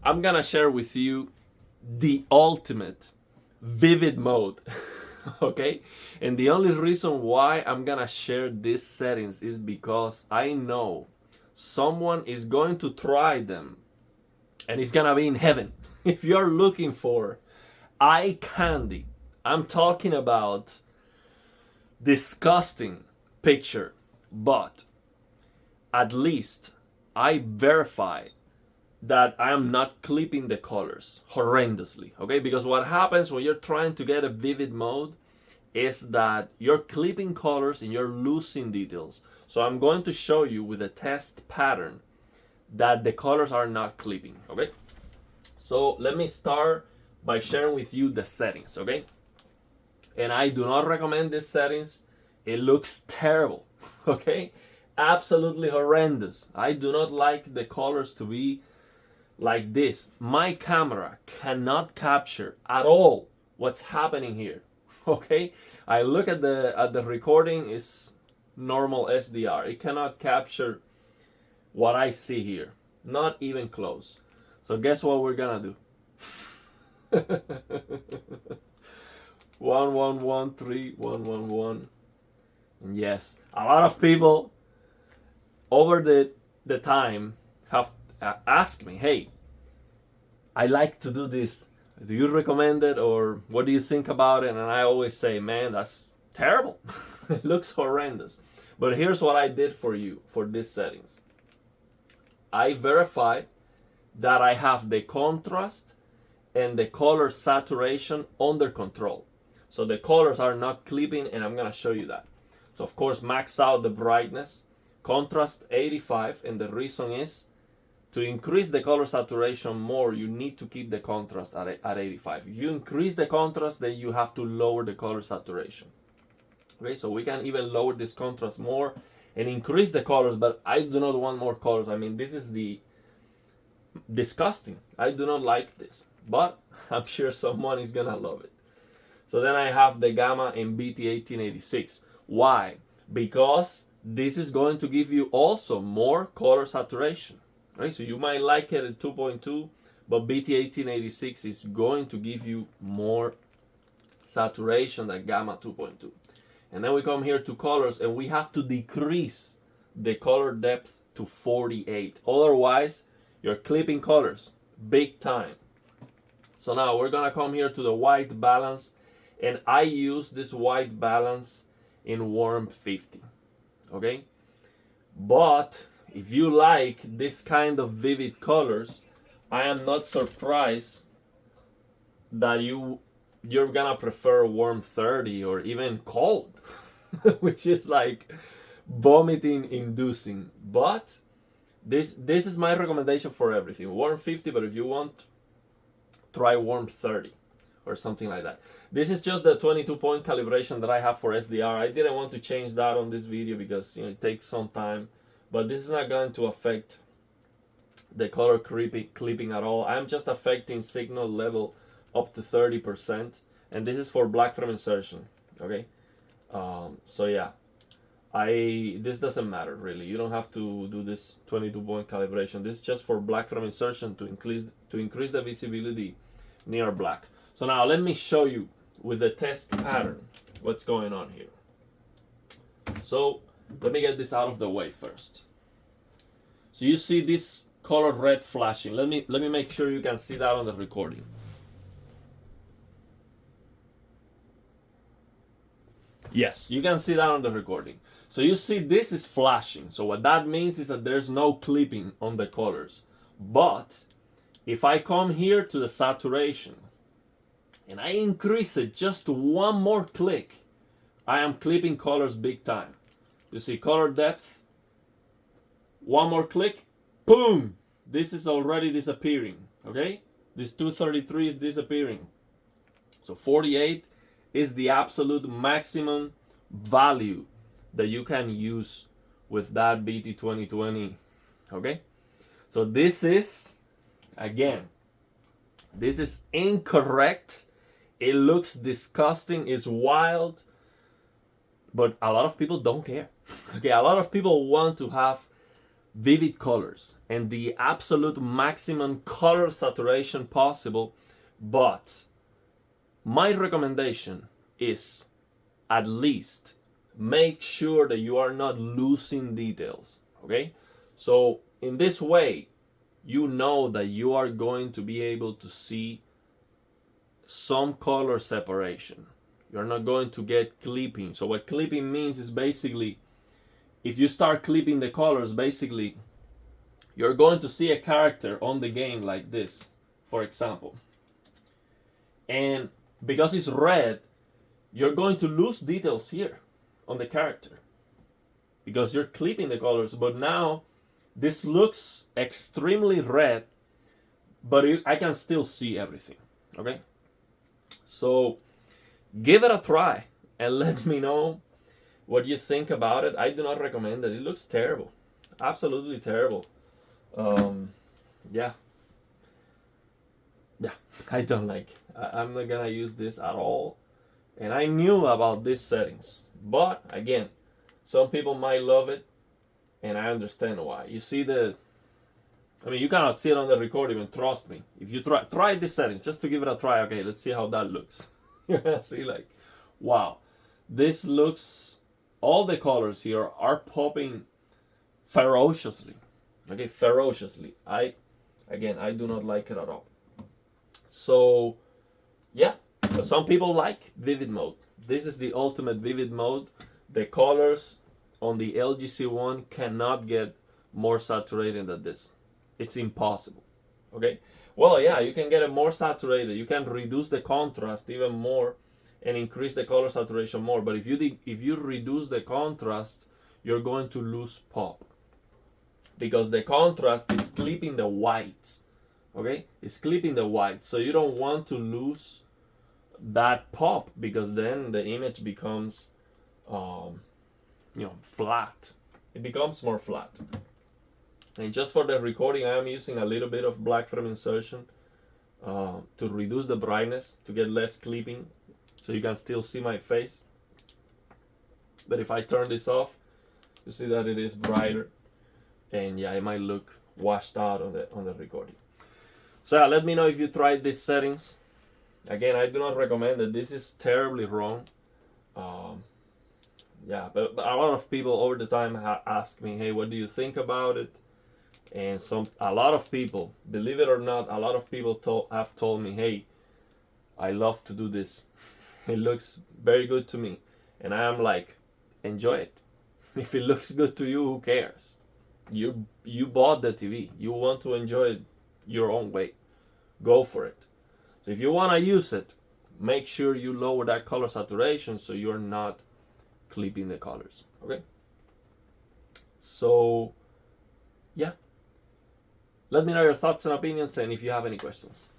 I'm gonna share with you the ultimate vivid mode. Okay, and the only reason why I'm gonna share these settings is because I know someone is going to try them and it's gonna be in heaven. If you're looking for eye candy, I'm talking about disgusting picture, but at least I verify that I am not clipping the colors horrendously, okay? Because what happens when you're trying to get a vivid mode is that you're clipping colors and you're losing details. So I'm going to show you with a test pattern that the colors are not clipping, okay? So let me start by sharing with you the settings, okay? And I do not recommend these settings. It looks terrible, okay? Absolutely horrendous. I do not like the colors to be like this. My camera cannot capture at all what's happening here. Okay, I look at the recording, is normal SDR. It cannot capture what I see here, not even close. So guess what we're gonna do? 1113 111. And yes, a lot of people over the time have asked me, hey, I like to do this. Do you recommend it, or what do you think about it? And I always say, man, that's terrible. It looks horrendous. But here's what I did for you for these settings. I verified that I have the contrast and the color saturation under control. So the colors are not clipping, and I'm gonna show you that. So of course, max out the brightness, contrast 85, and the reason is to increase the color saturation more, you need to keep the contrast at 85. If you increase the contrast, then you have to lower the color saturation. Okay, so we can even lower this contrast more and increase the colors, but I do not want more colors. I mean, this is the disgusting. I do not like this, but I'm sure someone is gonna love it. So then I have the gamma and BT1886. Why? Because this is going to give you also more color saturation. Right? So you might like it at 2.2, but BT1886 is going to give you more saturation than gamma 2.2. And then we come here to colors, and we have to decrease the color depth to 48. Otherwise, you're clipping colors big time. So now we're gonna come here to the white balance, and I use this white balance in warm 50. Okay? But if you like this kind of vivid colors, I am not surprised that you're gonna prefer warm 30 or even cold, which is like vomiting inducing. But this is my recommendation for everything. Warm 50, but if you want, try warm 30 or something like that. This is just the 22-point calibration that I have for SDR. I didn't want to change that on this video because it takes some time. But this is not going to affect the color clipping at all. I'm just affecting signal level up to 30%, and this is for black frame insertion. Okay, so yeah, this doesn't matter really. You don't have to do this 22-point calibration. This is just for black frame insertion to increase the visibility near black. So now let me show you with the test pattern what's going on here. So let me get this out of the way first. So you see this color red flashing. Let me make sure you can see that on the recording. Yes, you can see that on the recording. So you see this is flashing. So what that means is that there's no clipping on the colors. But if I come here to the saturation and I increase it just one more click, I am clipping colors big time. You see color depth, one more click, boom, this is already disappearing. Okay, this 233 is disappearing. So 48 is the absolute maximum value that you can use with that BT2020. Okay, so this is, again, this is incorrect. It looks disgusting, it's wild, but a lot of people don't care. Okay, a lot of people want to have vivid colors and the absolute maximum color saturation possible. But my recommendation is at least make sure that you are not losing details, okay? So in this way, you know that you are going to be able to see some color separation. You're not going to get clipping. So what clipping means is basically, if you start clipping the colors, basically, you're going to see a character on the game like this, for example. And because it's red, you're going to lose details here on the character because you're clipping the colors. But now this looks extremely red, but I can still see everything, okay? So give it a try and let me know what you think about it. I do not recommend it. It looks terrible, absolutely terrible. Yeah, I don't like it. I'm not gonna use this at all. And I knew about these settings, but again, some people might love it, and I understand why. You see you cannot see it on the recording, and trust me, if you try these settings just to give it a try. Okay, let's see how that looks. You're gonna see like, wow, this looks, all the colors here are popping ferociously. Okay, ferociously. I do not like it at all. So yeah, but some people like vivid mode. This is the ultimate vivid mode. The colors on the LG C1 cannot get more saturated than this. It's impossible. Okay? Well, yeah, you can get it more saturated. You can reduce the contrast even more and increase the color saturation more. But if you reduce the contrast, you're going to lose pop. Because the contrast is clipping the whites. Okay? It's clipping the whites. So you don't want to lose that pop, because then the image becomes flat. It becomes more flat. And just for the recording, I am using a little bit of black frame insertion to reduce the brightness, to get less clipping, so you can still see my face. But if I turn this off, you see that it is brighter, and yeah, it might look washed out on the recording. So yeah, let me know if you tried these settings. Again, I do not recommend it. This is terribly wrong. But a lot of people over the time ask me, hey, what do you think about it? And a lot of people, believe it or not, a lot of people have told me, hey, I love to do this. It looks very good to me. And I am like, enjoy it. If it looks good to you, who cares? You bought the TV. You want to enjoy it your own way. Go for it. So if you want to use it, make sure you lower that color saturation so you're not clipping the colors. Okay? So, yeah. Let me know your thoughts and opinions, and if you have any questions.